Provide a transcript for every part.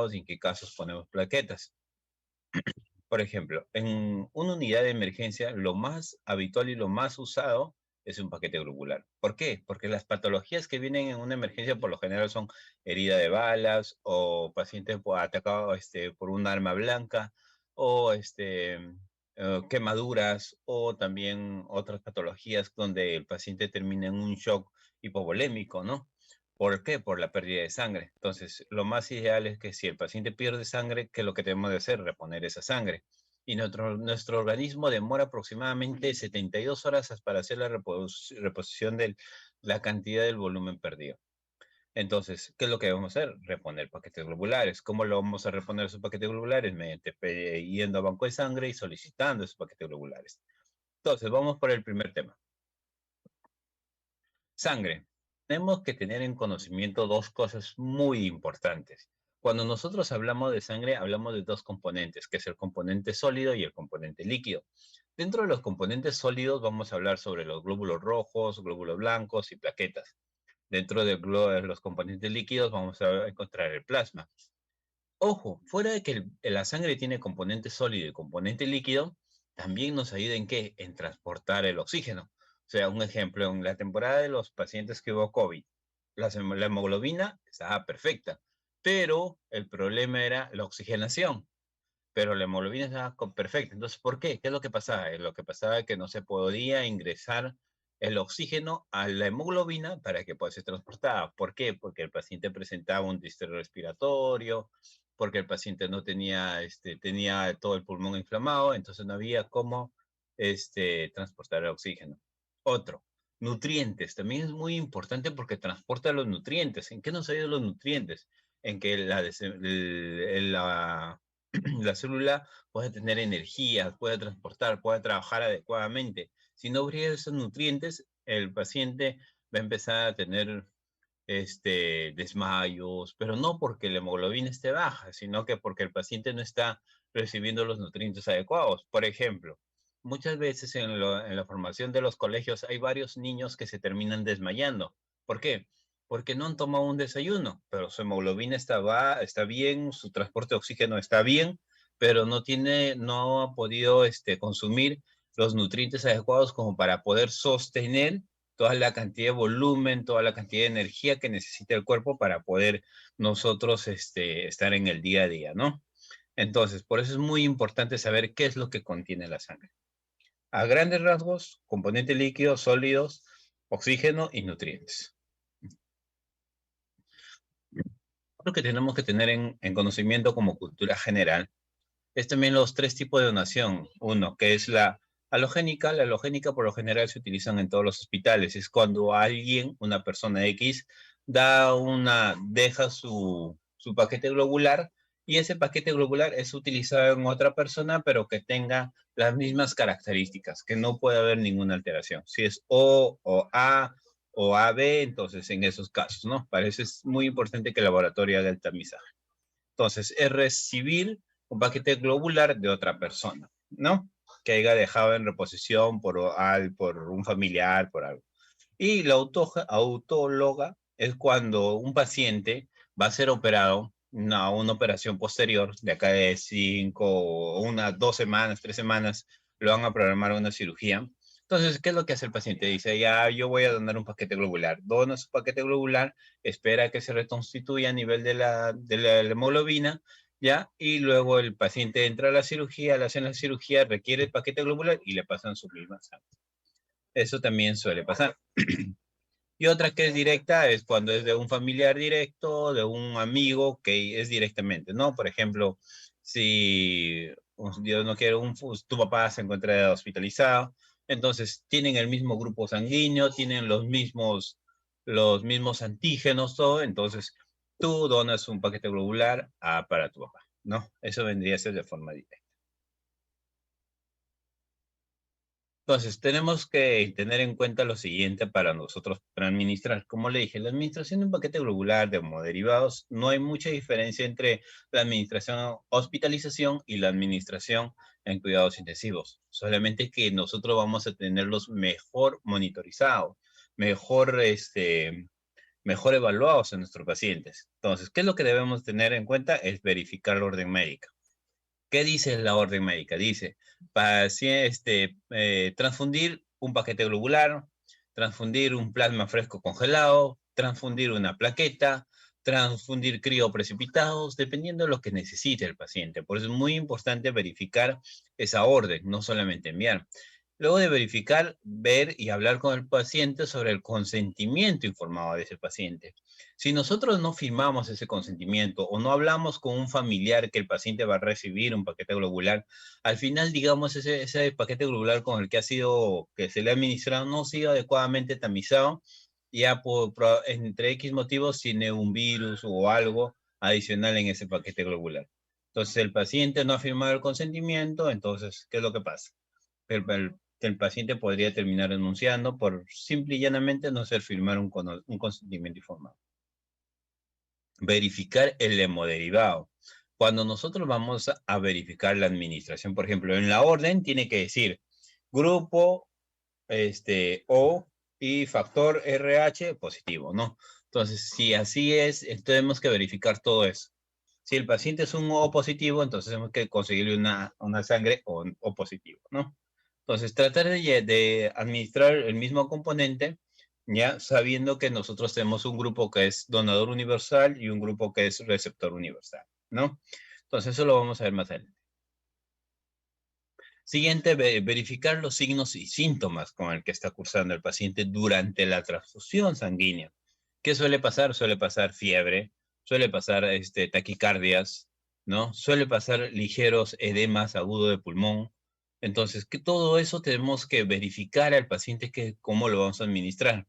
globulados y en qué casos ponemos plaquetas. Por ejemplo, en una unidad de emergencia, lo más habitual y lo más usado es un paquete globular. ¿Por qué? Porque las patologías que vienen en una emergencia por lo general son herida de balas o paciente atacado por un arma blanca o quemaduras o también otras patologías donde el paciente termina en un shock hipovolémico, ¿no? ¿Por qué? Por la pérdida de sangre. Entonces, lo más ideal es que si el paciente pierde sangre, ¿qué es lo que tenemos de hacer? Reponer esa sangre. Y nuestro organismo demora aproximadamente 72 horas para hacer la reposición de la cantidad del volumen perdido. Entonces, ¿qué es lo que debemos hacer? Reponer paquetes globulares. ¿Cómo lo vamos a reponer esos paquetes globulares? Mediante yendo a banco de sangre y solicitando esos paquetes globulares. Entonces, vamos por el primer tema. Sangre. Tenemos que tener en conocimiento dos cosas muy importantes. Cuando nosotros hablamos de sangre, hablamos de dos componentes, que es el componente sólido y el componente líquido. Dentro de los componentes sólidos vamos a hablar sobre los glóbulos rojos, glóbulos blancos y plaquetas. Dentro de los componentes líquidos vamos a encontrar el plasma. Ojo, fuera de que la sangre tiene componente sólido y componente líquido, también nos ayuda en qué? En transportar el oxígeno. O sea, un ejemplo, en la temporada de los pacientes que hubo COVID, la hemoglobina estaba perfecta, pero el problema era la oxigenación, pero la hemoglobina estaba perfecta. Entonces, ¿por qué? ¿Qué es lo que pasaba? Lo que pasaba es que no se podía ingresar el oxígeno a la hemoglobina para que pueda ser transportada. ¿Por qué? Porque el paciente presentaba un distrés respiratorio, porque el paciente no tenía, tenía todo el pulmón inflamado, entonces no había cómo transportar el oxígeno. Otro, nutrientes. También es muy importante porque transporta los nutrientes. ¿En qué nos ayudan los nutrientes? En que la célula puede tener energía, puede transportar, puede trabajar adecuadamente. Si no hubiera esos nutrientes, el paciente va a empezar a tener desmayos, pero no porque la hemoglobina esté baja, sino que porque el paciente no está recibiendo los nutrientes adecuados. Por ejemplo, muchas veces en la formación de los colegios hay varios niños que se terminan desmayando. ¿Por qué? Porque no han tomado un desayuno, pero su hemoglobina está bien, su transporte de oxígeno está bien, pero no ha podido consumir los nutrientes adecuados como para poder sostener toda la cantidad de volumen, toda la cantidad de energía que necesita el cuerpo para poder nosotros estar en el día a día, ¿no? Entonces, por eso es muy importante saber qué es lo que contiene la sangre. A grandes rasgos, componentes líquidos, sólidos, oxígeno y nutrientes. Lo que tenemos que tener en conocimiento como cultura general es también los tres tipos de donación. Uno, que es la halogénica. La halogénica por lo general se utilizan en todos los hospitales. Es cuando alguien, una persona X, deja su paquete globular y ese paquete globular es utilizado en otra persona, pero que tenga las mismas características, que no puede haber ninguna alteración. Si es O o AB, entonces en esos casos, ¿no? Para eso es muy importante que el laboratorio haga el tamizaje. Entonces, es recibir un paquete globular de otra persona, ¿no? Que haya dejado en reposición por un familiar, por algo. Y la autóloga es cuando un paciente va a ser operado, una operación posterior, de acá de 2 semanas, 3 semanas, lo van a programar una cirugía. Entonces, ¿qué es lo que hace el paciente? Dice, ya, yo voy a donar un paquete globular. Dona su paquete globular, espera que se reconstituya a nivel de la hemoglobina, ¿ya? Y luego el paciente entra a la cirugía, le hacen la cirugía, requiere el paquete globular y le pasan su misma sangre. Eso también suele pasar. Y otra que es directa es cuando es de un familiar directo, de un amigo que es directamente, ¿no? Por ejemplo, si Dios no quiere, tu papá se encuentra hospitalizado, entonces tienen el mismo grupo sanguíneo, tienen los mismos antígenos, todo, entonces tú donas un paquete globular para tu papá, ¿no? Eso vendría a ser de forma directa. Entonces, tenemos que tener en cuenta lo siguiente para nosotros para administrar. Como le dije, la administración de un paquete globular de homoderivados, no hay mucha diferencia entre la administración hospitalización y la administración en cuidados intensivos. Solamente que nosotros vamos a tenerlos mejor monitorizados, mejor mejor evaluados en nuestros pacientes. Entonces, ¿qué es lo que debemos tener en cuenta? Es verificar la orden médica. ¿Qué dice la orden médica? Dice, transfundir un paquete globular, transfundir un plasma fresco congelado, transfundir una plaqueta, transfundir crioprecipitados, dependiendo de lo que necesite el paciente. Por eso es muy importante verificar esa orden, no solamente enviar. Luego de verificar, ver y hablar con el paciente sobre el consentimiento informado de ese paciente. Si nosotros no firmamos ese consentimiento o no hablamos con un familiar que el paciente va a recibir un paquete globular, al final, digamos, ese paquete globular con el que que se le ha administrado no ha sido adecuadamente tamizado, ya entre X motivos tiene un virus o algo adicional en ese paquete globular. Entonces, el paciente no ha firmado el consentimiento, entonces, ¿qué es lo que pasa? El paciente podría terminar renunciando por simple y llanamente no hacer firmar un consentimiento informado. Verificar el hemoderivado. Cuando nosotros vamos a verificar la administración, por ejemplo, en la orden tiene que decir grupo O y factor RH positivo, ¿no? Entonces, si así es, tenemos que verificar todo eso. Si el paciente es un O positivo, entonces tenemos que conseguirle una sangre O positivo, ¿no? Entonces, tratar de administrar el mismo componente, ya sabiendo que nosotros tenemos un grupo que es donador universal y un grupo que es receptor universal, ¿no? Entonces, eso lo vamos a ver más adelante. Siguiente, verificar los signos y síntomas con el que está cursando el paciente durante la transfusión sanguínea. ¿Qué suele pasar? Suele pasar fiebre, suele pasar taquicardias, ¿no? Suele pasar ligeros edemas agudos de pulmón. Entonces, que todo eso tenemos que verificar al paciente cómo lo vamos a administrar,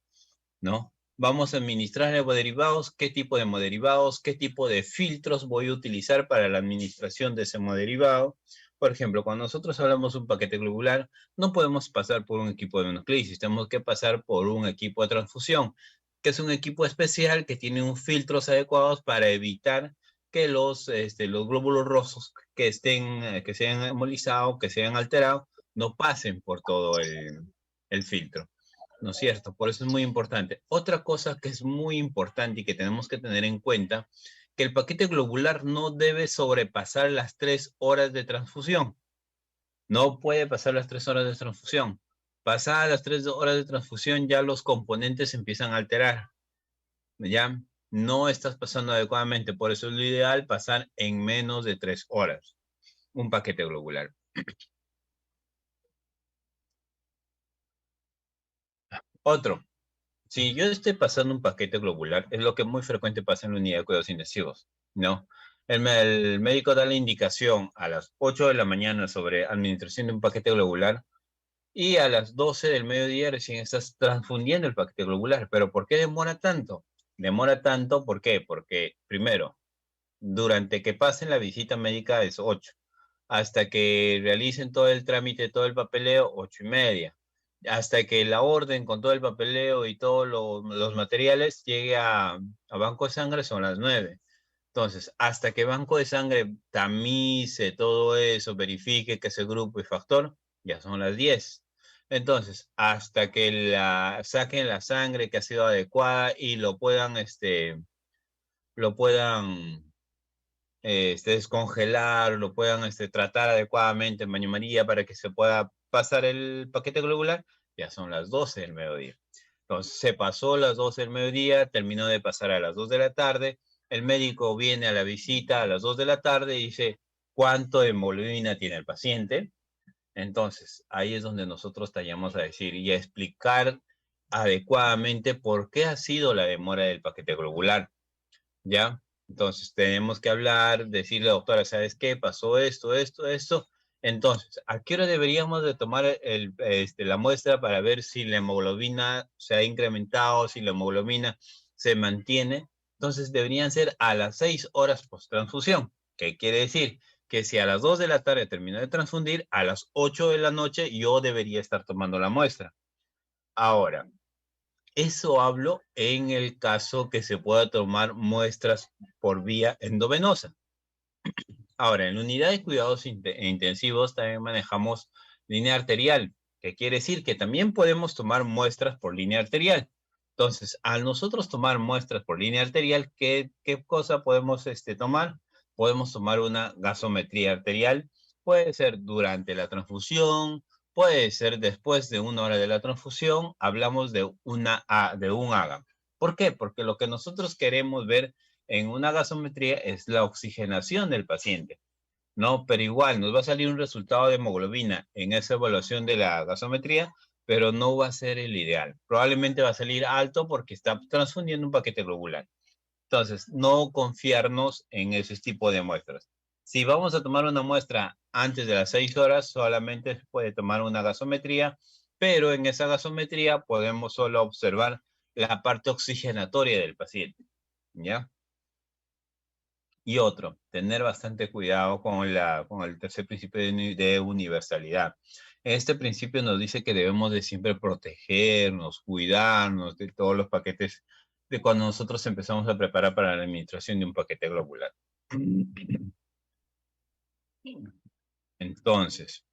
¿no? Vamos a administrar hemoderivados, qué tipo de hemoderivados, qué tipo de filtros voy a utilizar para la administración de ese hemoderivado. Por ejemplo, cuando nosotros hablamos de un paquete globular, no podemos pasar por un equipo de monoclisis, tenemos que pasar por un equipo de transfusión, que es un equipo especial que tiene unos filtros adecuados para evitar que los glóbulos rojos que se hayan hemolizado, que se hayan alterado, no pasen por todo el filtro. ¿No es cierto? Por eso es muy importante. Otra cosa que es muy importante y que tenemos que tener en cuenta, que el paquete globular no debe sobrepasar las 3 horas de transfusión. No puede pasar las 3 horas de transfusión. Pasadas las 3 horas de transfusión ya los componentes empiezan a alterar. Ya no estás pasando adecuadamente. Por eso es lo ideal pasar en menos de 3 horas un paquete globular. Otro, si yo estoy pasando un paquete globular, es lo que muy frecuente pasa en la unidad de cuidados intensivos, ¿no? El médico da la indicación a las 8 de la mañana sobre administración de un paquete globular y a las 12 del mediodía recién estás transfundiendo el paquete globular. ¿Pero por qué demora tanto? Demora tanto, ¿por qué? Porque, primero, durante que pasen la visita médica es 8, hasta que realicen todo el trámite, todo el papeleo, 8:30, hasta que la orden con todo el papeleo y todos los materiales llegue a Banco de Sangre son las 9. Entonces, hasta que Banco de Sangre tamice todo eso, verifique que ese grupo y factor, ya son las 10. Entonces, hasta que saquen la sangre que ha sido adecuada y lo puedan descongelar, lo puedan tratar adecuadamente en baño María para que se pueda pasar el paquete globular, ya son las 12 del mediodía. Entonces, se pasó las 12 del mediodía, terminó de pasar a las 2 de la tarde, el médico viene a la visita a las 2 de la tarde y dice, ¿cuánto de hemoglobina tiene el paciente? Entonces, ahí es donde nosotros tallamos a decir y a explicar adecuadamente por qué ha sido la demora del paquete globular. ¿Ya? Entonces tenemos que hablar, decirle, doctora, ¿sabes qué? Pasó esto, esto, esto. Entonces, ¿a qué hora deberíamos de tomar la muestra para ver si la hemoglobina se ha incrementado, si la hemoglobina se mantiene? Entonces, deberían ser a las 6 horas post-transfusión. ¿Qué quiere decir? Que si a las 2 de la tarde termino de transfundir, a las 8 de la noche yo debería estar tomando la muestra. Ahora, eso hablo en el caso que se pueda tomar muestras por vía endovenosa. Ahora, en la unidad de cuidados intensivos también manejamos línea arterial, que quiere decir que también podemos tomar muestras por línea arterial. Entonces, al nosotros tomar muestras por línea arterial, ¿qué cosa podemos tomar? Podemos tomar una gasometría arterial. Puede ser durante la transfusión, puede ser después de 1 hora de la transfusión. Hablamos de de un AGA. ¿Por qué? Porque lo que nosotros queremos ver en una gasometría es la oxigenación del paciente, ¿no? Pero igual nos va a salir un resultado de hemoglobina en esa evaluación de la gasometría, pero no va a ser el ideal. Probablemente va a salir alto porque está transfundiendo un paquete globular. Entonces, no confiarnos en ese tipo de muestras. Si vamos a tomar una muestra antes de las 6 horas, solamente se puede tomar una gasometría, pero en esa gasometría podemos solo observar la parte oxigenatoria del paciente, ¿ya? Y otro, tener bastante cuidado con el tercer principio de universalidad. Este principio nos dice que debemos de siempre protegernos, cuidarnos de todos los paquetes de cuando nosotros empezamos a preparar para la administración de un paquete globular. Entonces,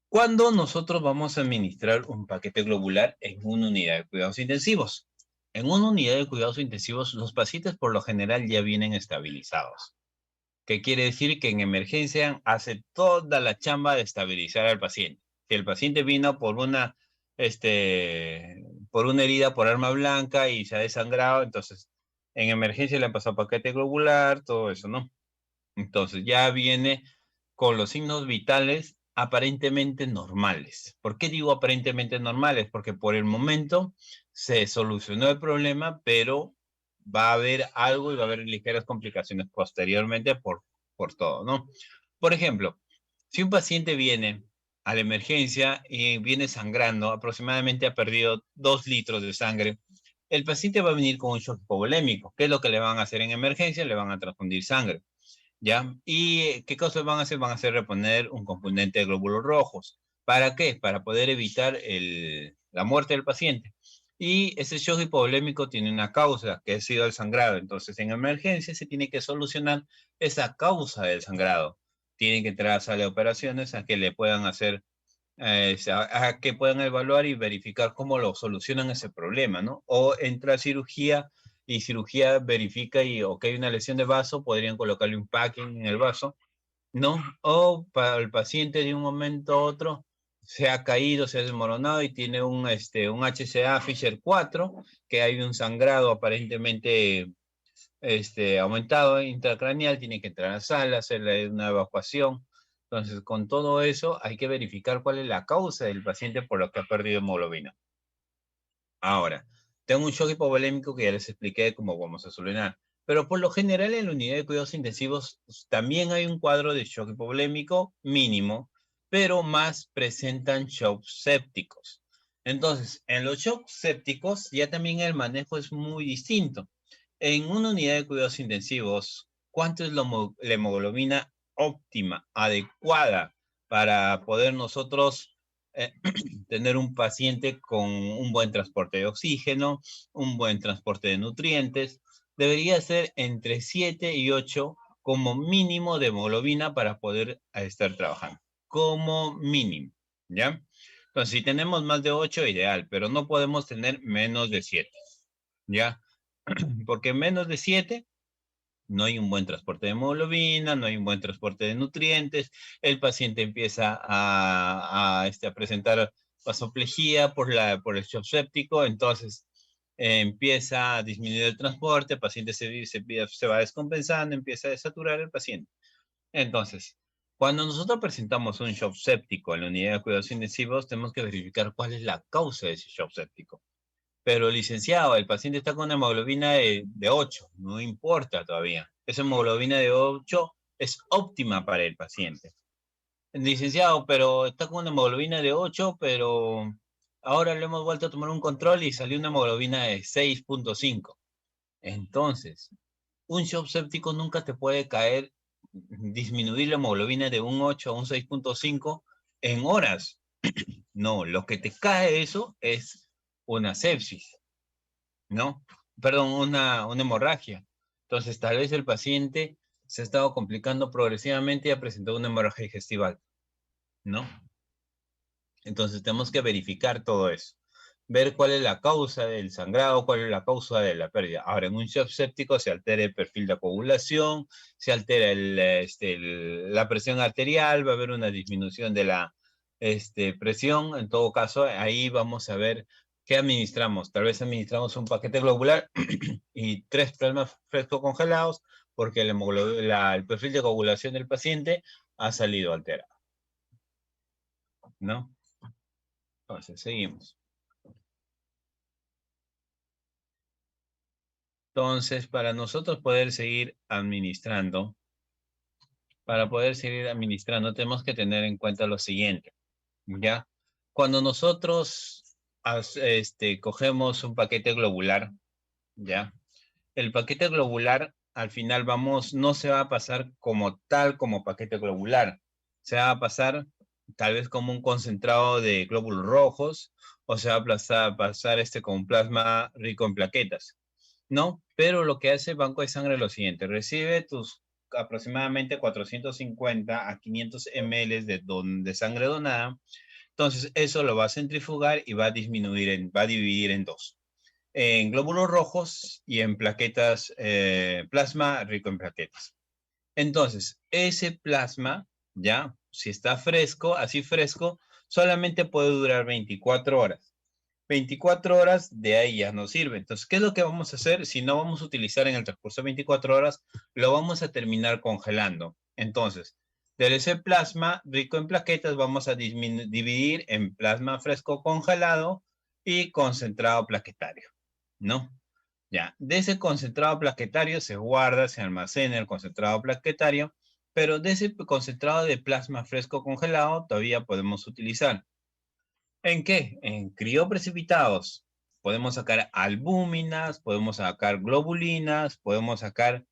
¿cuándo nosotros vamos a administrar un paquete globular en una unidad de cuidados intensivos? En una unidad de cuidados intensivos, los pacientes por lo general ya vienen estabilizados. ¿Qué quiere decir? Que en emergencia hace toda la chamba de estabilizar al paciente. Si el paciente vino por una herida por arma blanca y se ha desangrado, entonces en emergencia le han pasado paquete globular, todo eso, ¿no? Entonces ya viene con los signos vitales aparentemente normales. ¿Por qué digo aparentemente normales? Porque por el momento se solucionó el problema, pero va a haber algo y va a haber ligeras complicaciones posteriormente por todo, ¿no? Por ejemplo, si un paciente viene a la emergencia y viene sangrando, aproximadamente ha perdido 2 litros de sangre, el paciente va a venir con un shock hipovolémico. ¿Qué es lo que le van a hacer en emergencia? Le van a transfundir sangre. ¿Ya? ¿Y qué cosas van a hacer? Van a hacer reponer un componente de glóbulos rojos. ¿Para qué? Para poder evitar la muerte del paciente. Y ese shock hipovolémico tiene una causa, que ha sido el sangrado. Entonces, en emergencia se tiene que solucionar esa causa del sangrado. Tienen que entrar a sala de operaciones a que le puedan hacer, a que puedan evaluar y verificar cómo lo solucionan ese problema, ¿no? O entra a cirugía y cirugía verifica y, ok, hay una lesión de vaso, podrían colocarle un packing en el vaso, ¿no? O para el paciente de un momento a otro se ha caído, se ha desmoronado y tiene un HCA Fisher 4, que hay un sangrado aparentemente aumentado intracraneal, tiene que entrar a la sala, hacerle una evacuación. Entonces, con todo eso, hay que verificar cuál es la causa del paciente por lo que ha perdido hemoglobina. Ahora, tengo un shock hipovolémico que ya les expliqué cómo vamos a solucionar. Pero por lo general en la unidad de cuidados intensivos también hay un cuadro de shock hipovolémico mínimo, pero más presentan shocks sépticos. Entonces, en los shocks sépticos ya también el manejo es muy distinto. En una unidad de cuidados intensivos, ¿cuánto es la hemoglobina óptima, adecuada para poder nosotros tener un paciente con un buen transporte de oxígeno, un buen transporte de nutrientes? Debería ser entre 7 y 8 como mínimo de hemoglobina para poder estar trabajando. Como mínimo, ¿ya? Entonces, si tenemos más de 8, ideal, pero no podemos tener menos de 7, ¿ya? Porque menos de 7 no hay un buen transporte de hemoglobina, no hay un buen transporte de nutrientes, el paciente empieza a presentar vasoplejía por el shock séptico, entonces empieza a disminuir el transporte, el paciente se va descompensando, empieza a desaturar el paciente. Entonces, cuando nosotros presentamos un shock séptico en la unidad de cuidados intensivos, tenemos que verificar cuál es la causa de ese shock séptico. Pero licenciado, el paciente está con una hemoglobina de 8, no importa todavía. Esa hemoglobina de 8 es óptima para el paciente. Licenciado, pero está con una hemoglobina de 8, pero ahora le hemos vuelto a tomar un control y salió una hemoglobina de 6.5. Entonces, un shock séptico nunca te puede disminuir la hemoglobina de un 8 a un 6.5 en horas. No, lo que te cae eso es una sepsis, ¿no? Perdón, una hemorragia. Entonces, tal vez el paciente se ha estado complicando progresivamente y ha presentado una hemorragia digestiva, ¿no? Entonces, tenemos que verificar todo eso. ver cuál es la causa del sangrado, cuál es la causa de la pérdida. Ahora, en un shock séptico se altera el perfil de coagulación, se altera la presión arterial, va a haber una disminución de la presión. En todo caso, ahí vamos a ver qué administramos. Tal vez administramos un paquete globular y 3 plasmas frescos congelados, porque el perfil de coagulación del paciente ha salido alterado, ¿no? Entonces, seguimos. Entonces, para nosotros poder seguir administrando, tenemos que tener en cuenta lo siguiente, ¿ya? Cuando nosotros cogemos un paquete globular, ¿ya? El paquete globular, al final no se va a pasar como tal como paquete globular. Se va a pasar tal vez como un concentrado de glóbulos rojos, o se va a pasar con un plasma rico en plaquetas. ¿No? Pero lo que hace el banco de sangre es lo siguiente: recibe tus aproximadamente 450 a 500 ml de sangre donada. Entonces eso lo va a centrifugar y va a dividir en dos: en glóbulos rojos y en plaquetas, plasma rico en plaquetas. Entonces, ese plasma, ya, si está fresco, así fresco, solamente puede durar 24 horas. 24 horas de ahí ya no sirve. Entonces, ¿qué es lo que vamos a hacer? Si no vamos a utilizar en el transcurso de 24 horas, lo vamos a terminar congelando. Entonces, de ese plasma rico en plaquetas vamos a dividir en plasma fresco congelado y concentrado plaquetario, ¿no? Ya, de ese concentrado plaquetario se guarda, se almacena el concentrado plaquetario, pero de ese concentrado de plasma fresco congelado todavía podemos utilizar. ¿En qué? En crioprecipitados. Podemos sacar albúminas, podemos sacar globulinas, podemos sacar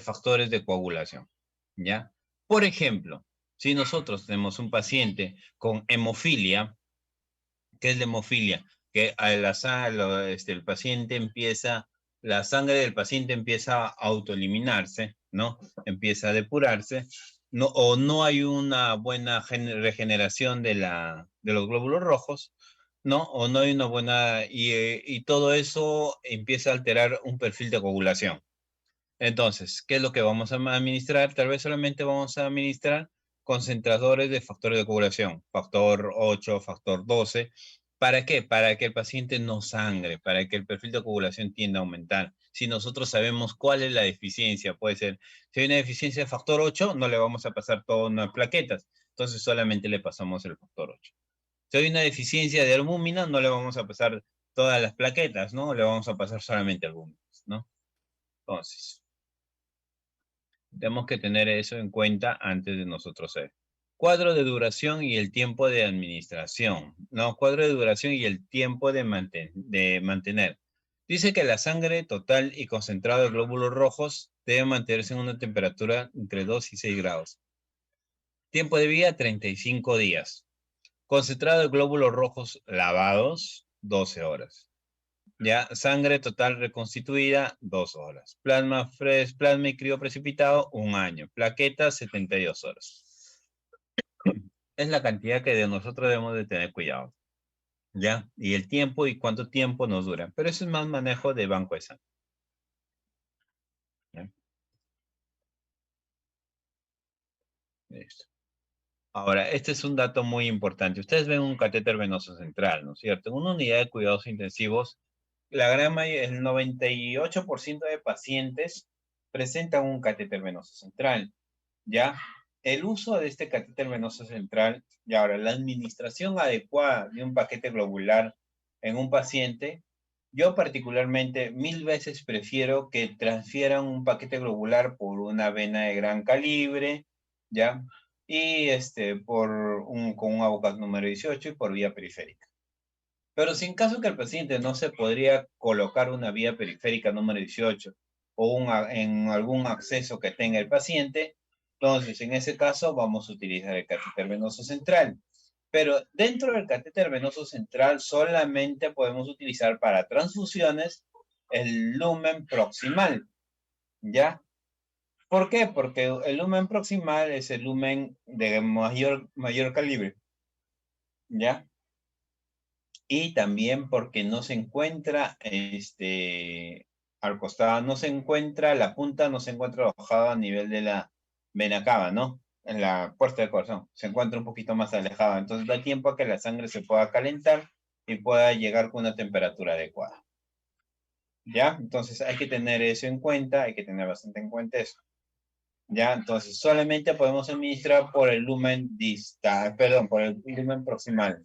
factores de coagulación, ¿ya? Por ejemplo, si nosotros tenemos un paciente con hemofilia, ¿qué es la hemofilia? Que el paciente empieza, la sangre del paciente empieza a autoeliminarse, ¿no? Empieza a depurarse, no, o no hay una buena regeneración de los glóbulos rojos, ¿no? O no hay una buena, y todo eso empieza a alterar un perfil de coagulación. Entonces, ¿qué es lo que vamos a administrar? Tal vez solamente vamos a administrar concentradores de factores de coagulación, factor 8, factor 12. ¿Para qué? Para que el paciente no sangre, para que el perfil de coagulación tienda a aumentar. Si nosotros sabemos cuál es la deficiencia, puede ser, si hay una deficiencia de factor 8, no le vamos a pasar todas unas plaquetas, entonces solamente le pasamos el factor 8. Si hay una deficiencia de albúmina, no le vamos a pasar todas las plaquetas, ¿no? Le vamos a pasar solamente albúminas, ¿no? Entonces, tenemos que tener eso en cuenta antes de nosotros hacer. Cuadro de duración y el tiempo de administración. No, cuadro de duración y el tiempo de mantener. Dice que la sangre total y concentrado de glóbulos rojos debe mantenerse en una temperatura entre 2 y 6 grados. Tiempo de vida, 35 días. Concentrado de glóbulos rojos lavados, 12 horas. Ya, sangre total reconstituida, 2 horas. Plasma y crioprecipitado, 1 año. Plaquetas, 72 horas. Es la cantidad que de nosotros debemos de tener cuidado. ¿Ya? Y el tiempo y cuánto tiempo nos dura. Pero eso es más manejo de banco de sangre. ¿Ya? Listo. Ahora, este es un dato muy importante. Ustedes ven un catéter venoso central, ¿no es cierto? En una unidad de cuidados intensivos, la gran mayoría, el 98% de pacientes presentan un catéter venoso central. ¿Ya? El uso de este catéter venoso central, y ahora la administración adecuada de un paquete globular en un paciente, yo particularmente 1000 veces prefiero que transfieran un paquete globular por una vena de gran calibre, ¿ya? Y con un agujas número 18 y por vía periférica. Pero si en caso que el paciente no se podría colocar una vía periférica número 18 o en algún acceso que tenga el paciente, entonces en ese caso vamos a utilizar el catéter venoso central. Pero dentro del catéter venoso central solamente podemos utilizar para transfusiones el lumen proximal, ¿ya? ¿Por qué? Porque el lumen proximal es el lumen de mayor calibre, ¿ya? y también porque no se encuentra al costado, no se encuentra, la punta no se encuentra alojada a nivel de la vena cava, ¿no? En la puerta del corazón, se encuentra un poquito más alejada, entonces da tiempo a que la sangre se pueda calentar y pueda llegar con una temperatura adecuada. ¿Ya? Entonces hay que tener eso en cuenta, hay que tener bastante en cuenta eso. ¿Ya? Entonces solamente podemos administrar por el lumen distal, perdón, por el lumen proximal.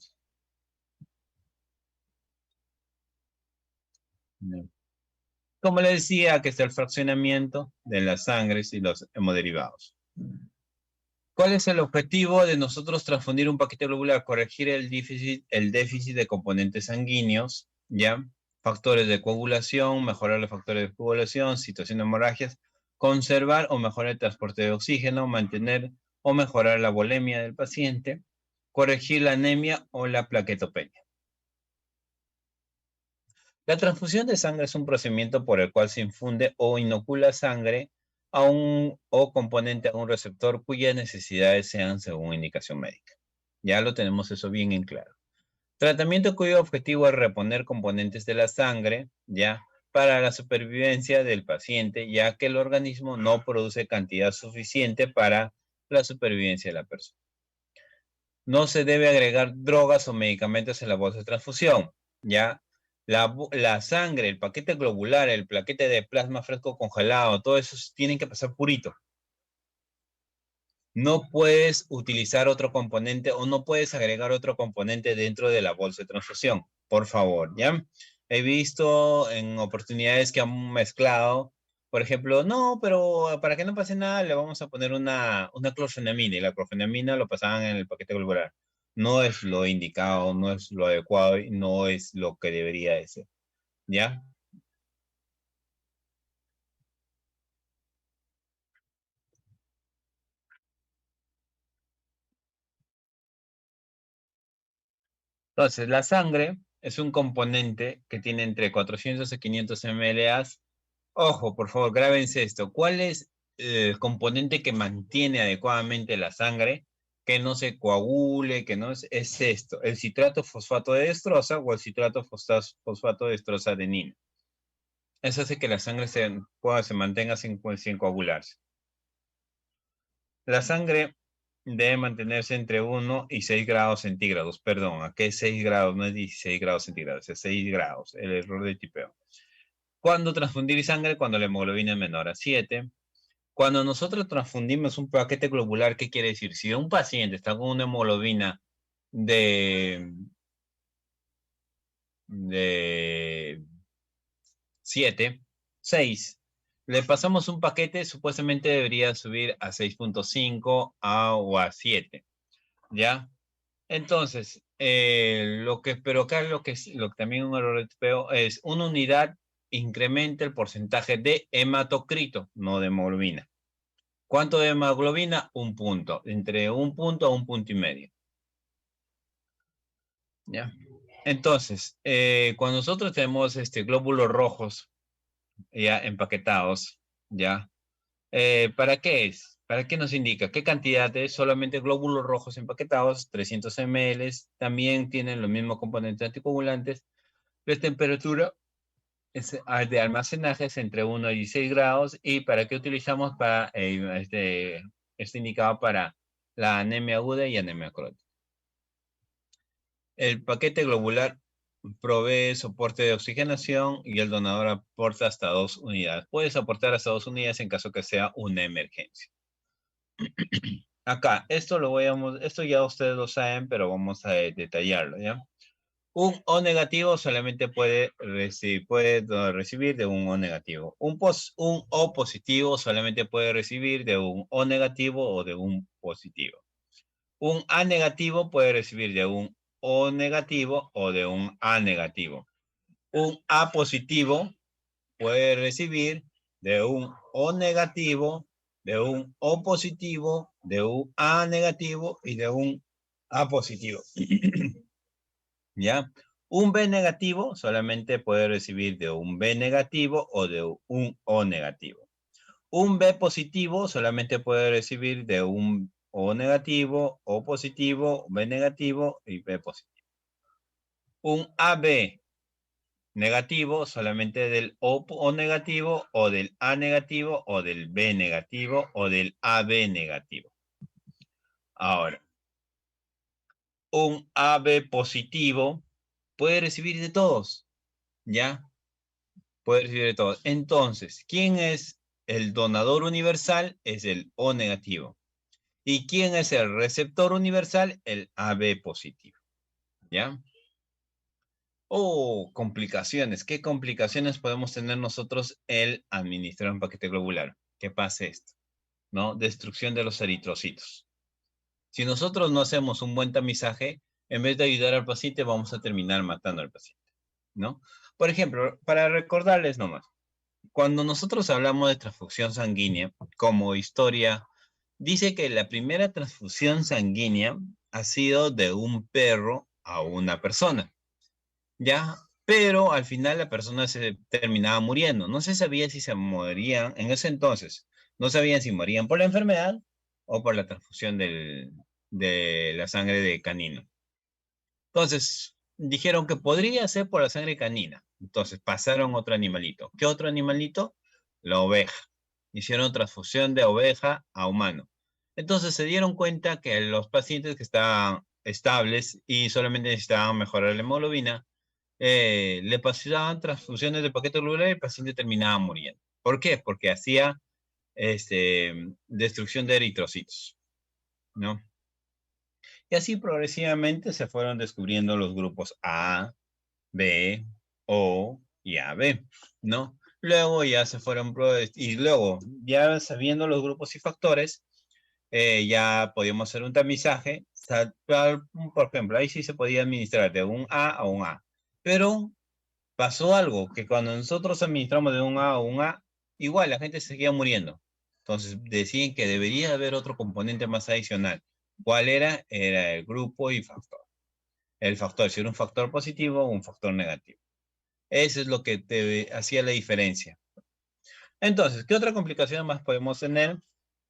Como le decía, que está el fraccionamiento de las sangres y los hemoderivados. ¿Cuál es el objetivo de nosotros transfundir un paquete globular? Corregir el déficit de componentes sanguíneos, ¿ya? Factores de coagulación, mejorar los factores de coagulación, situación de hemorragias, conservar o mejorar el transporte de oxígeno, mantener o mejorar la volemia del paciente, corregir la anemia o la plaquetopenia. La transfusión de sangre es un procedimiento por el cual se infunde o inocula sangre a un o componente a un receptor cuyas necesidades sean según indicación médica. Ya lo tenemos eso bien en claro. Tratamiento cuyo objetivo es reponer componentes de la sangre, ya, para la supervivencia del paciente, ya que el organismo no produce cantidad suficiente para la supervivencia de la persona. No se debe agregar drogas o medicamentos en la bolsa de transfusión, ya. La sangre, el paquete globular, el paquete de plasma fresco congelado, todo eso tienen que pasar purito. No puedes utilizar otro componente o no puedes agregar otro componente dentro de la bolsa de transfusión, por favor, ¿ya? He visto en oportunidades que han mezclado, por ejemplo, no, pero para que no pase nada le vamos a poner una clorfenamina y la clorfenamina lo pasaban en el paquete globular. No es lo indicado, no es lo adecuado y no es lo que debería de ser, ¿ya? Entonces, la sangre es un componente que tiene entre 400 y 500 mLA. Ojo, por favor, grábense esto. ¿Cuál es el componente que mantiene adecuadamente la sangre, que no se coagule, que no es esto? ¿El citrato fosfato de destroza o el citrato fosfato de destroza-adenina? Eso hace que la sangre se mantenga sin coagularse. La sangre debe mantenerse entre 1 y 6 grados centígrados. Perdón, ¿a qué 6 grados? No es 16 grados centígrados, es 6 grados. El error de tipeo. ¿Cuándo transfundir sangre? Cuando la hemoglobina es menor a 7. Cuando nosotros transfundimos un paquete globular, ¿qué quiere decir? Si un paciente está con una hemoglobina de, de 7, 6, le pasamos un paquete, supuestamente debería subir a 6.5 o a 7, ¿ya? Entonces, pero acá lo que también un error de tipeo es una unidad incrementa el porcentaje de hematocrito, no de hemoglobina. ¿Cuánto de hemoglobina? Un punto. Entre un punto a un punto y medio. ¿Ya? Entonces, cuando nosotros tenemos glóbulos rojos ya empaquetados, ¿ya? ¿Para qué es? ¿Para qué nos indica? ¿Qué cantidad es? Solamente glóbulos rojos empaquetados, 300 ml, también tienen los mismos componentes anticoagulantes. La temperatura de almacenaje es entre 1 y 16 grados. ¿Y para qué utilizamos? Indicado para la anemia aguda y anemia crónica. El paquete globular provee soporte de oxigenación y el donador aporta hasta 2 unidades. Puedes aportar hasta 2 unidades en caso que sea una emergencia. Acá, esto ya ustedes lo saben, pero vamos a detallarlo, ¿ya? Un O negativo solamente puede recibir de un O negativo. Un O positivo solamente puede recibir de un O negativo o de un positivo. Un A negativo puede recibir de un O negativo o de un A negativo. Un A positivo puede recibir de un O negativo, de un O positivo, de un A negativo y de un A positivo. ¿Ya? Un B negativo solamente puede recibir de un B negativo o de un O negativo. Un B positivo solamente puede recibir de un O negativo, O positivo, B negativo y B positivo. Un AB negativo solamente del O negativo, o del A negativo, o del B negativo, o del AB negativo. Ahora, un AB positivo puede recibir de todos, ¿ya? Puede recibir de todos. Entonces, ¿quién es el donador universal? Es el O negativo. ¿Y quién es el receptor universal? El AB positivo, ¿ya? Oh, complicaciones. ¿Qué complicaciones podemos tener nosotros el administrar un paquete globular? ¿Qué pasa esto? ¿No? Destrucción de los eritrocitos. Si nosotros no hacemos un buen tamizaje, en vez de ayudar al paciente, vamos a terminar matando al paciente, ¿no? Por ejemplo, para recordarles nomás, cuando nosotros hablamos de transfusión sanguínea, como historia, dice que la primera transfusión sanguínea ha sido de un perro a una persona, ¿ya? Pero al final la persona se terminaba muriendo. No se sabía si se morían, en ese entonces, no sabían si morían por la enfermedad o por la transfusión de la sangre de canino. Entonces, dijeron que podría ser por la sangre canina. Entonces, pasaron otro animalito. ¿Qué otro animalito? La oveja. Hicieron transfusión de oveja a humano. Entonces, se dieron cuenta que los pacientes que estaban estables y solamente necesitaban mejorar la hemoglobina, le pasaban transfusiones de paquete globular y el paciente terminaba muriendo. ¿Por qué? Porque hacía destrucción de eritrocitos, ¿no? Y así progresivamente se fueron descubriendo los grupos A, B, O y AB, ¿no? Luego ya se fueron, y luego ya sabiendo los grupos y factores, ya podíamos hacer un tamizaje. Por ejemplo, ahí sí se podía administrar de un A un A. Pero pasó algo, que cuando nosotros administramos de un A a un A, igual la gente seguía muriendo. Entonces decían que debería haber otro componente más adicional. ¿Cuál era? Era el grupo y factor. El factor, si era un factor positivo o un factor negativo. Eso es lo que te hacía la diferencia. Entonces, ¿qué otra complicación más podemos tener?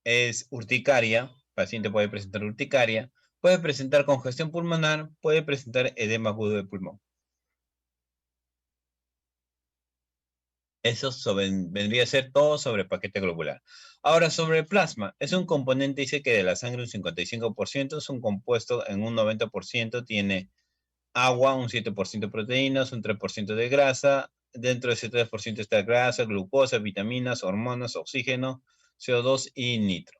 Es urticaria. El paciente puede presentar urticaria, puede presentar congestión pulmonar, puede presentar edema agudo de pulmón. Eso vendría a ser todo sobre paquete globular. Ahora, sobre el plasma, es un componente, dice que de la sangre un 55%, es un compuesto en un 90%, tiene agua, un 7% de proteínas, un 3% de grasa, dentro de ese 3% está grasa, glucosa, vitaminas, hormonas, oxígeno, CO2 y nitro.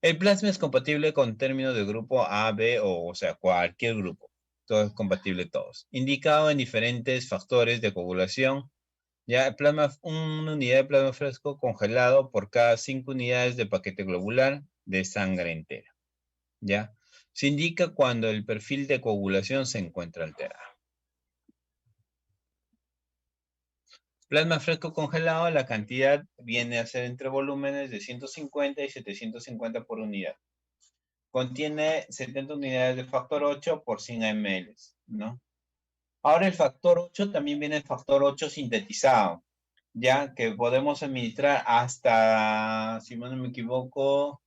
El plasma es compatible con términos de grupo A, B o sea, cualquier grupo. Todo es compatible todos. Indicado en diferentes factores de coagulación. Ya, el plasma, una unidad de plasma fresco congelado por cada 5 unidades de paquete globular de sangre entera. ¿Ya? Se indica cuando el perfil de coagulación se encuentra alterado. Plasma fresco congelado, la cantidad viene a ser entre volúmenes de 150 y 750 por unidad. Contiene 70 unidades de factor 8 por 100 ml, ¿no? Ahora el factor 8 también viene el factor 8 sintetizado, ya que podemos administrar hasta, si no me equivoco,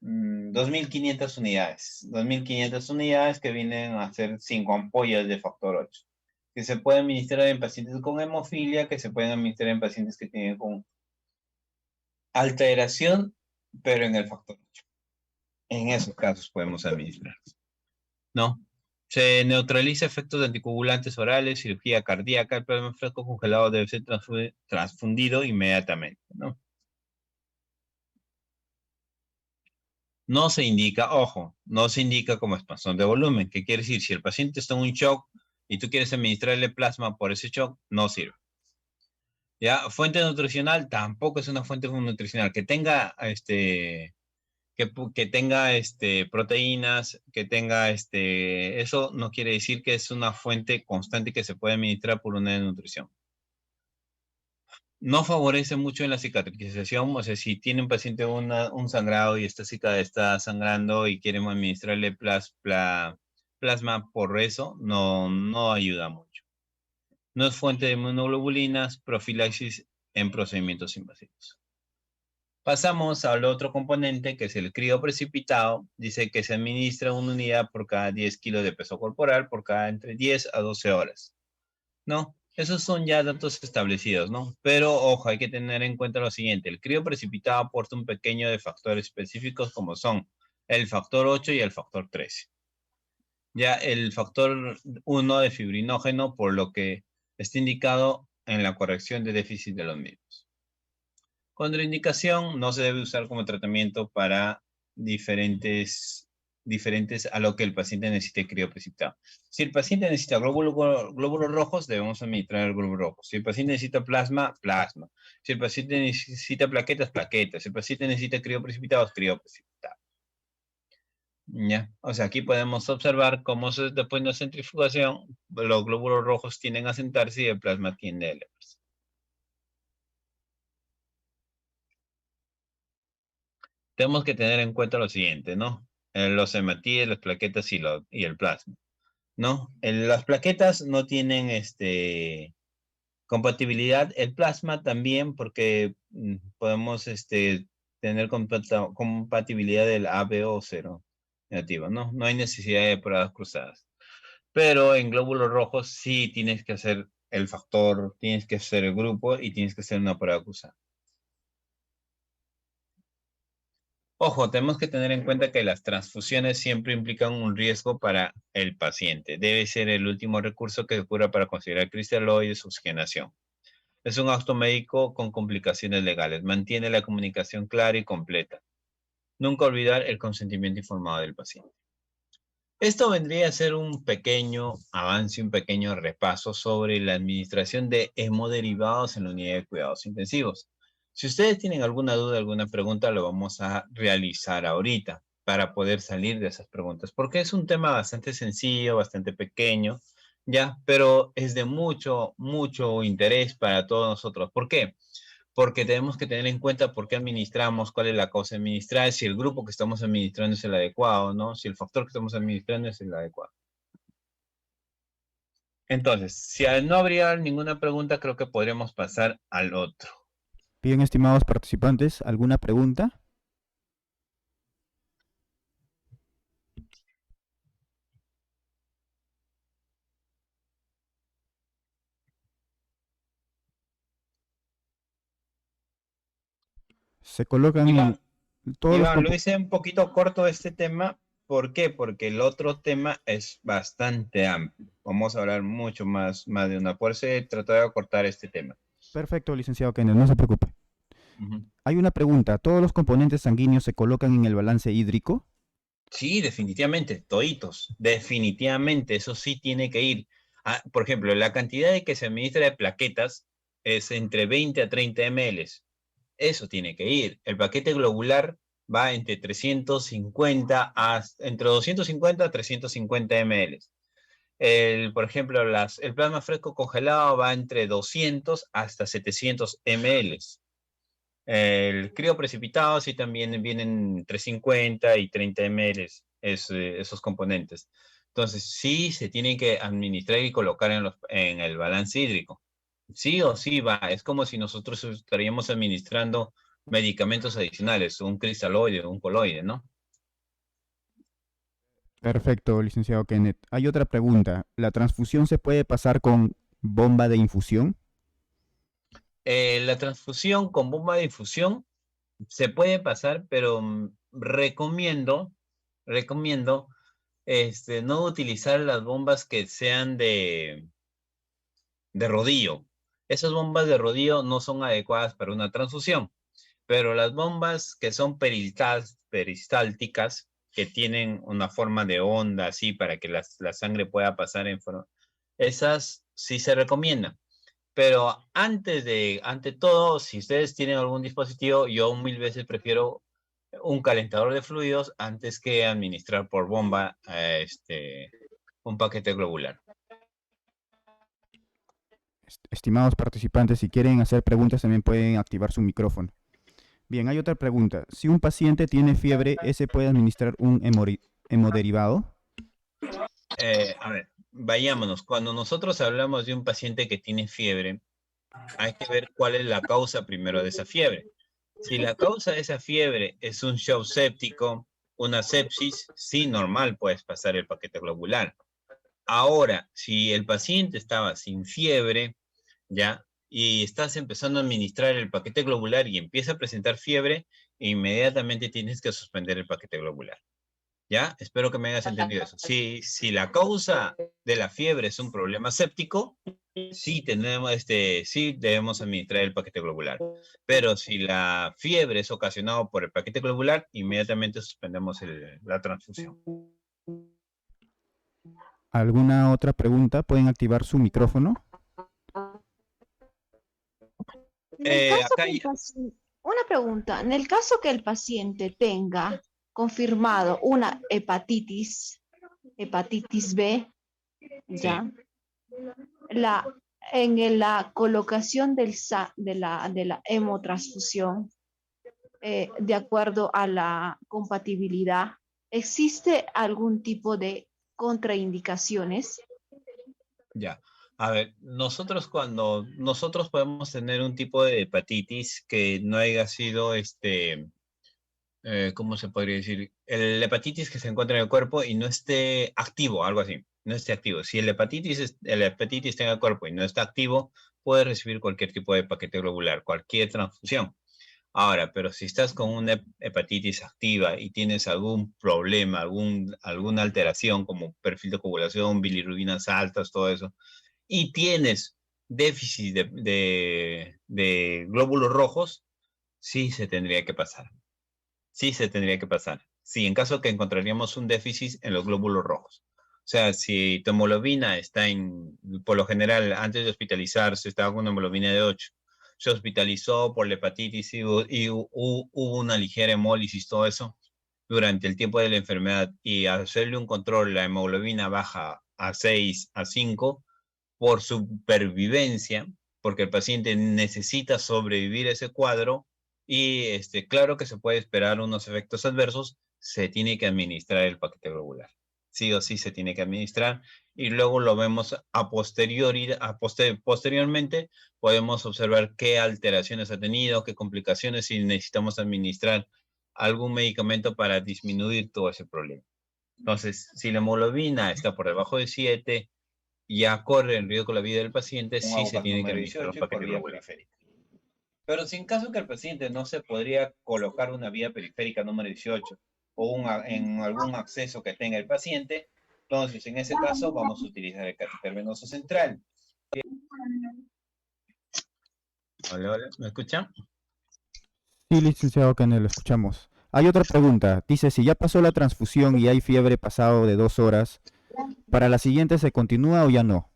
2.500 unidades. 2.500 unidades que vienen a ser 5 ampollas de factor 8. Que se pueden administrar en pacientes con hemofilia, que se pueden administrar en pacientes que tienen con alteración, pero en el factor 8. En esos casos podemos administrar. ¿No? Se neutraliza efectos de anticoagulantes orales, cirugía cardíaca, el plasma fresco congelado debe ser transfundido inmediatamente, ¿no? No se indica, ojo, no se indica como expansión de volumen. ¿Qué quiere decir? Si el paciente está en un shock y tú quieres administrarle plasma por ese shock, no sirve. Ya, fuente nutricional tampoco es una fuente nutricional. Que tenga que tenga proteínas, que tenga eso no quiere decir que es una fuente constante que se puede administrar por una de nutrición. No favorece mucho en la cicatrización, o sea, si tiene un paciente un sangrado y está sangrando y queremos administrarle plasma por eso, no ayuda mucho. No es fuente de inmunoglobulinas, profilaxis en procedimientos invasivos. Pasamos al otro componente, que es el crioprecipitado. Dice que se administra una unidad por cada 10 kilos de peso corporal por cada entre 10 a 12 horas, ¿no? Esos son ya datos establecidos, ¿no? Pero, ojo, hay que tener en cuenta lo siguiente. El crioprecipitado aporta un pequeño de factores específicos como son el factor 8 y el factor 13. Ya el factor 1 de fibrinógeno, por lo que está indicado en la corrección de déficit de los mismos. Contraindicación, no se debe usar como tratamiento para diferentes a lo que el paciente necesite crioprecipitado. Si el paciente necesita glóbulos rojos, debemos administrar el glóbulo rojo. Si el paciente necesita plasma, plasma. Si el paciente necesita plaquetas, plaquetas. Si el paciente necesita crioprecipitados, crioprecipitados. Ya, o sea, aquí podemos observar cómo después de la centrifugación, los glóbulos rojos tienden a sentarse y el plasma tiende a elevarse. Tenemos que tener en cuenta lo siguiente, ¿no? Los hematíes, las plaquetas y el plasma, ¿no? Las plaquetas no tienen compatibilidad, el plasma también, porque podemos tener compatibilidad del ABO 0 negativo, ¿no? No hay necesidad de pruebas cruzadas. Pero en glóbulos rojos sí tienes que hacer el factor, tienes que hacer el grupo y tienes que hacer una prueba cruzada. Ojo, tenemos que tener en cuenta que las transfusiones siempre implican un riesgo para el paciente. Debe ser el último recurso que se ocurra para considerar cristaloides o oxigenación. Es un acto médico con complicaciones legales. Mantiene la comunicación clara y completa. Nunca olvidar el consentimiento informado del paciente. Esto vendría a ser un pequeño avance, un pequeño repaso sobre la administración de hemoderivados en la unidad de cuidados intensivos. Si ustedes tienen alguna duda, alguna pregunta, lo vamos a realizar ahorita para poder salir de esas preguntas, porque es un tema bastante sencillo, bastante pequeño, ya, pero es de mucho, mucho interés para todos nosotros. ¿Por qué? Porque tenemos que tener en cuenta por qué administramos, cuál es la causa de administrar, si el grupo que estamos administrando es el adecuado, ¿no? Si el factor que estamos administrando es el adecuado. Entonces, si no habría ninguna pregunta, creo que podríamos pasar al otro. Bien, estimados participantes, ¿alguna pregunta? Se colocan Iván, en todos los Iván, lo hice un poquito corto este tema. ¿Por qué? Porque el otro tema es bastante amplio. Vamos a hablar mucho más de una. Por eso he tratado de acortar este tema. Perfecto, licenciado Kenneth, no se preocupe. Ujú. Hay una pregunta, ¿todos los componentes sanguíneos se colocan en el balance hídrico? Sí, definitivamente, toditos, definitivamente, eso sí tiene que ir. Ah, por ejemplo, la cantidad de que se administra de plaquetas es entre 20 a 30 ml. Eso tiene que ir. El paquete globular va entre 350 entre 250 a 350 ml. Por ejemplo, el plasma fresco congelado va entre 200 hasta 700 ml. El crío precipitado sí también vienen entre 50 y 30 ml esos componentes. Entonces sí se tienen que administrar y colocar en el balance hídrico. Sí o sí va. Es como si nosotros estaríamos administrando medicamentos adicionales, un cristaloide, un coloide, ¿no? Perfecto, licenciado Kenneth. Hay otra pregunta, ¿la transfusión se puede pasar con bomba de infusión? La transfusión con bomba de infusión se puede pasar, pero recomiendo no utilizar las bombas que sean de rodillo. Esas bombas de rodillo no son adecuadas para una transfusión, pero las bombas que son peristálticas, que tienen una forma de onda así para que la sangre pueda pasar en forma, esas sí se recomiendan. Pero ante todo, si ustedes tienen algún dispositivo, yo mil veces prefiero un calentador de fluidos antes que administrar por bomba un paquete globular. Estimados participantes, si quieren hacer preguntas también pueden activar su micrófono. Bien, hay otra pregunta. Si un paciente tiene fiebre, ¿ese puede administrar un hemodiderivado? A ver, vayámonos. Cuando nosotros hablamos de un paciente que tiene fiebre, hay que ver cuál es la causa primero de esa fiebre. Si la causa de esa fiebre es un shock séptico, una sepsis, sí, normal, puedes pasar el paquete globular. Ahora, si el paciente estaba sin fiebre, ¿ya? Y estás empezando a administrar el paquete globular y empieza a presentar fiebre, inmediatamente tienes que suspender el paquete globular. ¿Ya? Espero que me hayas entendido eso. Si la causa de la fiebre es un problema séptico, sí debemos administrar el paquete globular. Pero si la fiebre es ocasionada por el paquete globular, inmediatamente suspendemos la transfusión. ¿Alguna otra pregunta? Pueden activar su micrófono. Acá Una pregunta, en el caso que el paciente tenga confirmado una hepatitis B, ¿ya? En la colocación de la hemotransfusión, de acuerdo a la compatibilidad, ¿existe algún tipo de contraindicaciones? Ya. A ver, nosotros podemos tener un tipo de hepatitis que no haya sido, ¿cómo se podría decir? El hepatitis que se encuentra en el cuerpo y no esté activo, algo así, no esté activo. Si el hepatitis está en el cuerpo y no está activo, puede recibir cualquier tipo de paquete globular, cualquier transfusión. Ahora, pero si estás con una hepatitis activa y tienes algún problema, alguna alteración como perfil de coagulación, bilirrubinas altas, todo eso, y tienes déficit de glóbulos rojos, sí se tendría que pasar. Sí se tendría que pasar. Sí, en caso que encontraríamos un déficit en los glóbulos rojos. O sea, si tu hemoglobina por lo general, antes de hospitalizarse, estaba con una hemoglobina de 8, se hospitalizó por la hepatitis y hubo una ligera hemólisis, todo eso, durante el tiempo de la enfermedad, y hacerle un control, la hemoglobina baja a 6, a 5, por supervivencia, porque el paciente necesita sobrevivir a ese cuadro y claro que se puede esperar unos efectos adversos, se tiene que administrar el paquete globular. Sí o sí se tiene que administrar y luego lo vemos posteriormente podemos observar qué alteraciones ha tenido, qué complicaciones y necesitamos administrar algún medicamento para disminuir todo ese problema. Entonces, si la hemoglobina está por debajo de 7, ya corre en riesgo la vida del paciente, sí se tiene que administrar un paquete globular. Pero si en caso que el paciente no se podría colocar una vía periférica número 18 en algún acceso que tenga el paciente, entonces en ese caso vamos a utilizar el catéter venoso central. Hola, hola, ¿me escuchan? Sí, licenciado Canel, lo escuchamos. Hay otra pregunta. Dice, si ya pasó la transfusión y hay fiebre pasado de 2 horas, ¿para la siguiente se continúa o ya no?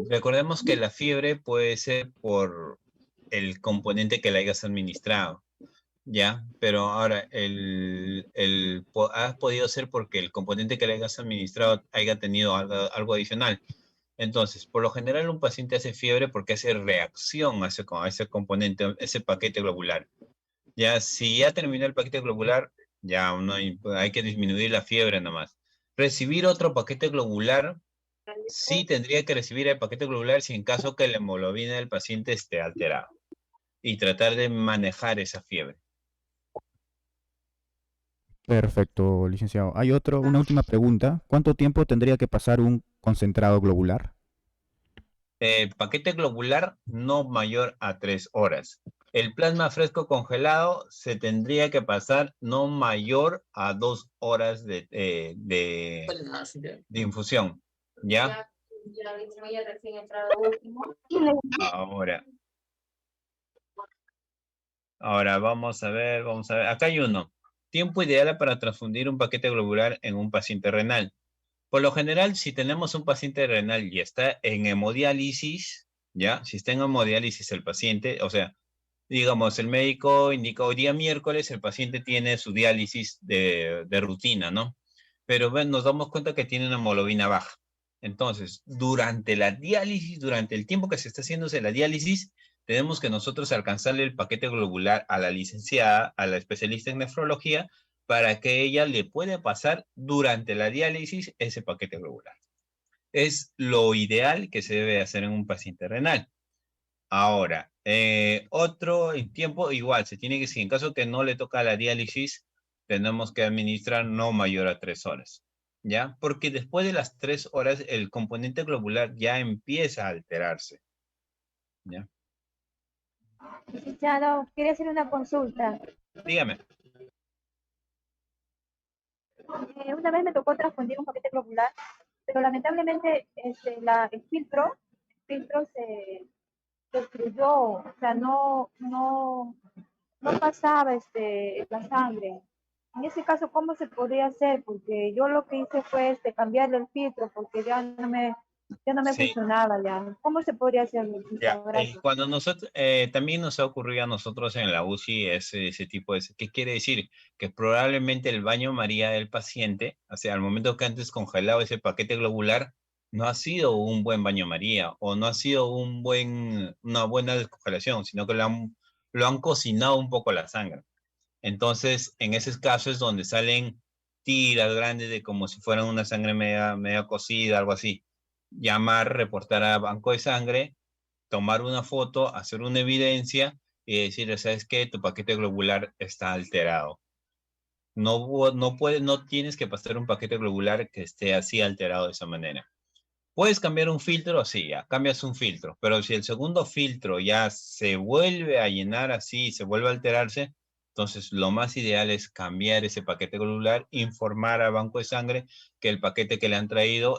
Recordemos que la fiebre puede ser por el componente que le hayas administrado, ¿ya? Pero ahora, ha podido ser porque el componente que le hayas administrado haya tenido algo adicional. Entonces, por lo general, un paciente hace fiebre porque hace reacción a ese componente, ese paquete globular. Ya, si ya terminó el paquete globular, ya no hay que disminuir la fiebre nomás. Recibir otro paquete globular, sí tendría que recibir el paquete globular si en caso que la hemoglobina del paciente esté alterada y tratar de manejar esa fiebre. Perfecto, licenciado. Hay una última pregunta. ¿Cuánto tiempo tendría que pasar un concentrado globular? Paquete globular no mayor a 3 horas. El plasma fresco congelado se tendría que pasar no mayor a 2 horas de infusión. ¿Ya? Ahora vamos a ver. Acá hay uno. Tiempo ideal para transfundir un paquete globular en un paciente renal. Por lo general, si tenemos un paciente renal y está en hemodiálisis, ¿ya? Si está en hemodiálisis el paciente, o sea, digamos, el médico indica hoy día miércoles, el paciente tiene su diálisis de rutina, ¿no? Pero nos damos cuenta que tiene una hemoglobina baja. Entonces, durante la diálisis, durante el tiempo que se está haciéndose la diálisis, tenemos que nosotros alcanzarle el paquete globular a la licenciada, a la especialista en nefrología, para que ella le pueda pasar durante la diálisis ese paquete globular. Es lo ideal que se debe hacer en un paciente renal. Ahora, otro tiempo igual, se tiene que, si en caso que no le toca la diálisis, tenemos que administrar no mayor a 3 horas, ¿ya? Porque después de las 3 horas, el componente globular ya empieza a alterarse, ¿ya? Licenciado, quería hacer una consulta. Dígame. Una vez me tocó transfundir un paquete globular, pero lamentablemente el filtro se destruyó, o sea, no pasaba la sangre. En ese caso, ¿cómo se podría hacer? Porque yo lo que hice fue cambiarle el filtro porque ya no me Sí. funcionaba ya. ¿Cómo se podría hacer? Ya, Gracias. cuando nosotros, también nos ha ocurrido a nosotros en la UCI ese tipo de, ¿qué quiere decir? Que probablemente el baño María del paciente, o sea, al momento que antes congelado ese paquete globular, no ha sido un buen baño María o no ha sido una buena descongelación, sino que lo han cocinado un poco la sangre. Entonces, en esos casos es donde salen tiras grandes de como si fueran una sangre media cocida, algo así. Llamar, reportar a banco de sangre, tomar una foto, hacer una evidencia y decirle, ¿sabes qué? Tu paquete globular está alterado. No tienes que pasar un paquete globular que esté así alterado de esa manera. ¿Puedes cambiar un filtro? Sí, ya, cambias un filtro. Pero si el segundo filtro ya se vuelve a llenar así, se vuelve a alterarse, entonces lo más ideal es cambiar ese paquete globular, informar al banco de sangre que el paquete que le han traído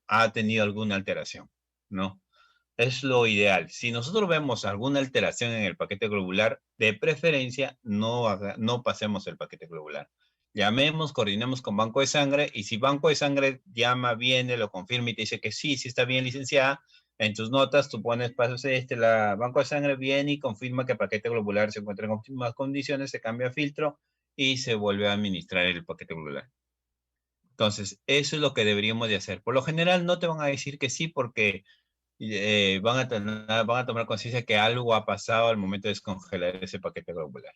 ha tenido alguna alteración, ¿no? Es lo ideal. Si nosotros vemos alguna alteración en el paquete globular, de preferencia no pasemos el paquete globular. Llamemos, coordinemos con Banco de Sangre y si Banco de Sangre llama, viene, lo confirma y te dice que sí, sí está bien licenciada, en tus notas tú pones pasos la Banco de Sangre viene y confirma que el paquete globular se encuentra en óptimas condiciones, se cambia filtro y se vuelve a administrar el paquete globular. Entonces, eso es lo que deberíamos de hacer. Por lo general no te van a decir que sí porque van a tomar conciencia que algo ha pasado al momento de descongelar ese paquete globular.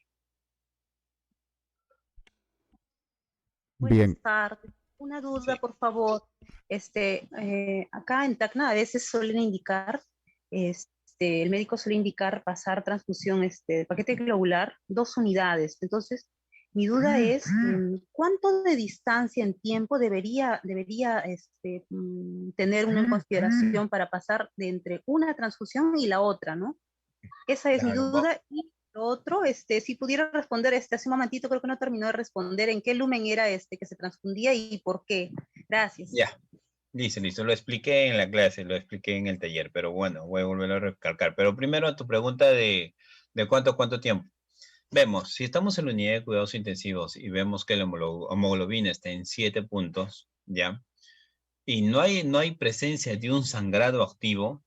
Bien, Buenas tardes. Una duda, Sí. por favor. Acá en Tacna a veces suelen indicar, el médico suele indicar pasar transfusión de paquete globular 2 unidades. Entonces, mi duda es, ¿cuánto de distancia en tiempo debería tener uno en consideración para pasar de entre una transfusión y la otra, ¿no? Esa es mi Claro, duda. Y lo otro, si pudiera responder, hace un momentito creo que no terminó de responder en qué lumen era que se transfundía y por qué. Gracias. ya, listo, lo expliqué en la clase, lo expliqué en el taller, pero bueno, voy a volver a recalcar. Pero primero a tu pregunta de cuánto tiempo. Vemos, si estamos en la unidad de cuidados intensivos y vemos que la hemoglobina está en 7 puntos, ¿ya? Y no hay presencia de un sangrado activo,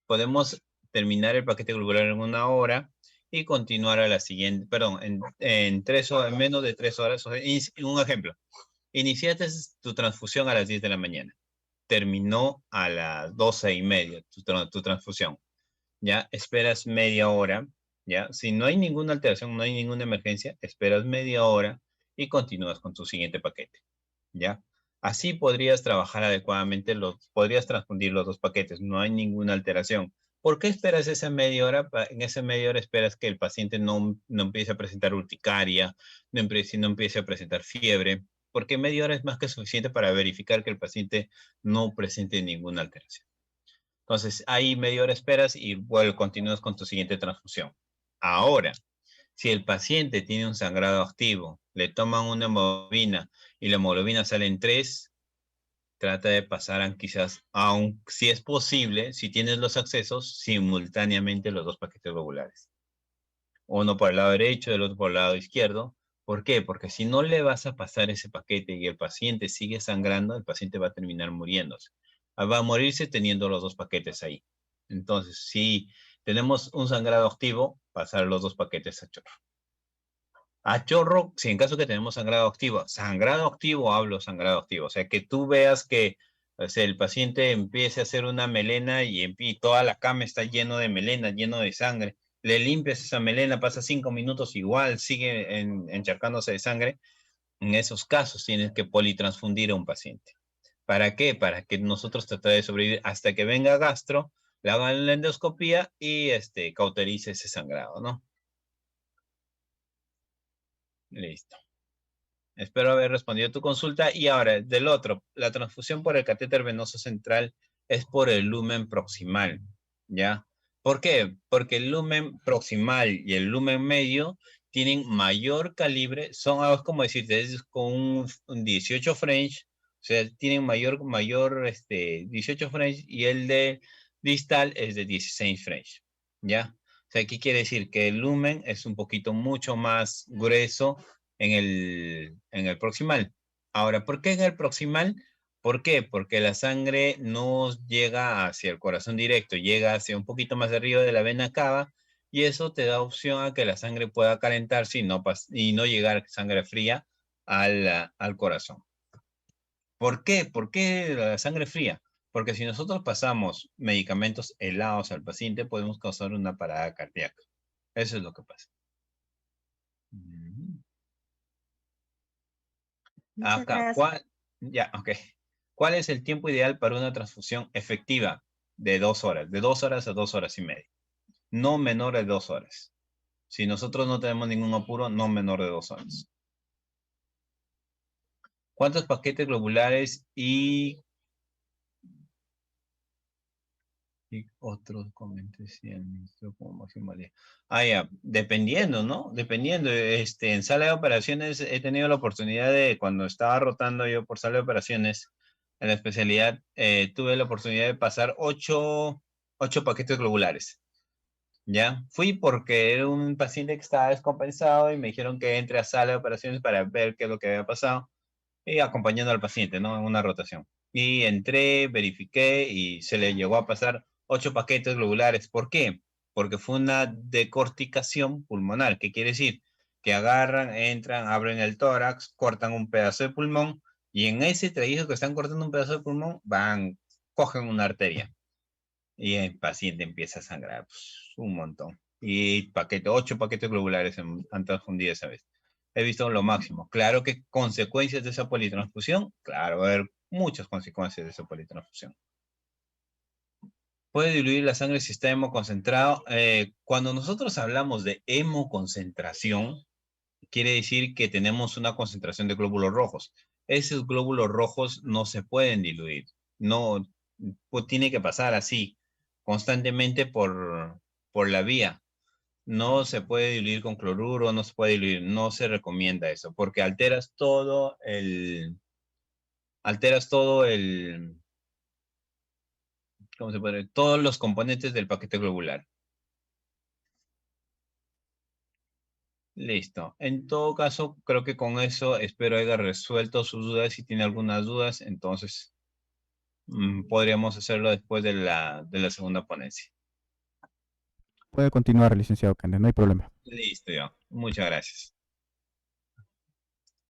podemos terminar el paquete globular en 1 hora y continuar a la siguiente, perdón, en 3 horas, en menos de 3 horas. O sea, un ejemplo, iniciaste tu transfusión a las 10 de la mañana, terminó a las 12:30 tu transfusión, ya esperas media hora, ya, si no hay ninguna alteración, no hay ninguna emergencia, esperas media hora y continúas con tu siguiente paquete, ya. Así podrías trabajar adecuadamente, podrías transfundir los dos paquetes, no hay ninguna alteración. ¿Por qué esperas esa media hora? En esa media hora esperas que el paciente no empiece a presentar urticaria, no empiece a presentar fiebre, porque media hora es más que suficiente para verificar que el paciente no presente ninguna alteración. Entonces, ahí media hora esperas y continúas con tu siguiente transfusión. Ahora, si el paciente tiene un sangrado activo, le toman una hemoglobina y la hemoglobina sale en 3, trata de pasar quizás, aun si es posible, si tienes los accesos, simultáneamente los dos paquetes globulares. Uno por el lado derecho, el otro por el lado izquierdo. ¿Por qué? Porque si no le vas a pasar ese paquete y el paciente sigue sangrando, el paciente va a terminar muriéndose. Va a morirse teniendo los dos paquetes ahí. Entonces, si tenemos un sangrado activo, pasar los dos paquetes a chorro. A chorro, si en caso que tenemos sangrado activo, hablo sangrado activo. O sea, que tú veas que, o sea, el paciente empiece a hacer una melena y toda la cama está lleno de melena, lleno de sangre. Le limpias esa melena, pasa 5 minutos, igual sigue encharcándose de sangre. En esos casos tienes que politransfundir a un paciente. ¿Para qué? Para que nosotros tratemos de sobrevivir hasta que venga gastro, le hagan la endoscopía y cauterice ese sangrado, ¿no? Listo. Espero haber respondido a tu consulta. Y ahora, del otro, la transfusión por el catéter venoso central es por el lumen proximal, ¿ya? ¿Por qué? Porque el lumen proximal y el lumen medio tienen mayor calibre, son algo como decirte, es con un 18 French, o sea, tienen mayor 18 French, y el de distal es de 16 French, ¿ya? O sea, ¿qué quiere decir? Que el lumen es un poquito mucho más grueso en el proximal. Ahora, ¿por qué en el proximal? ¿Por qué? Porque la sangre no llega hacia el corazón directo, llega hacia un poquito más arriba de la vena cava, y eso te da opción a que la sangre pueda calentarse y no llegar sangre fría al corazón. ¿Por qué? ¿Por qué la sangre fría? Porque si nosotros pasamos medicamentos helados al paciente, podemos causar una parada cardíaca. Eso es lo que pasa. Muchas Acá, gracias. ya, ok. ¿Cuál es el tiempo ideal para una transfusión efectiva de 2 horas? De 2 horas a 2 horas y media. No menor de 2 horas. Si nosotros no tenemos ningún apuro, no menor de 2 horas. ¿Cuántos paquetes globulares y otros comentarios si el ministro como máximo día? Ah, ya, dependiendo, ¿no? Dependiendo. En sala de operaciones he tenido la oportunidad de, cuando estaba rotando yo por sala de operaciones, en la especialidad, tuve la oportunidad de pasar 8 paquetes globulares. ¿Ya? Fui porque era un paciente que estaba descompensado y me dijeron que entre a sala de operaciones para ver qué es lo que había pasado y acompañando al paciente, ¿no? En una rotación. Y entré, verifiqué y se le llegó a pasar 8 paquetes globulares. ¿Por qué? Porque fue una decorticación pulmonar. ¿Qué quiere decir? Que agarran, entran, abren el tórax, cortan un pedazo de pulmón y en ese trayecto que están cortando un pedazo de pulmón, cogen una arteria y el paciente empieza a sangrar pues, un montón. Y 8 paquetes globulares han transfundido esa vez. He visto lo máximo. Claro que consecuencias de esa politransfusión, claro, va a haber muchas consecuencias de esa politransfusión. Puede diluir la sangre si está hemoconcentrado. Cuando nosotros hablamos de hemoconcentración, quiere decir que tenemos una concentración de glóbulos rojos. Esos glóbulos rojos no se pueden diluir. No, pues tiene que pasar así, constantemente por la vía. No se puede diluir con cloruro, no se puede diluir, no se recomienda eso, porque alteras todo el, ¿cómo se puede? Todos los componentes del paquete globular. Listo. En todo caso, creo que con eso espero haya resuelto sus dudas. Si tiene algunas dudas, entonces podríamos hacerlo después de la segunda ponencia. Puede continuar, licenciado Candes, no hay problema. Listo, ya. Muchas gracias.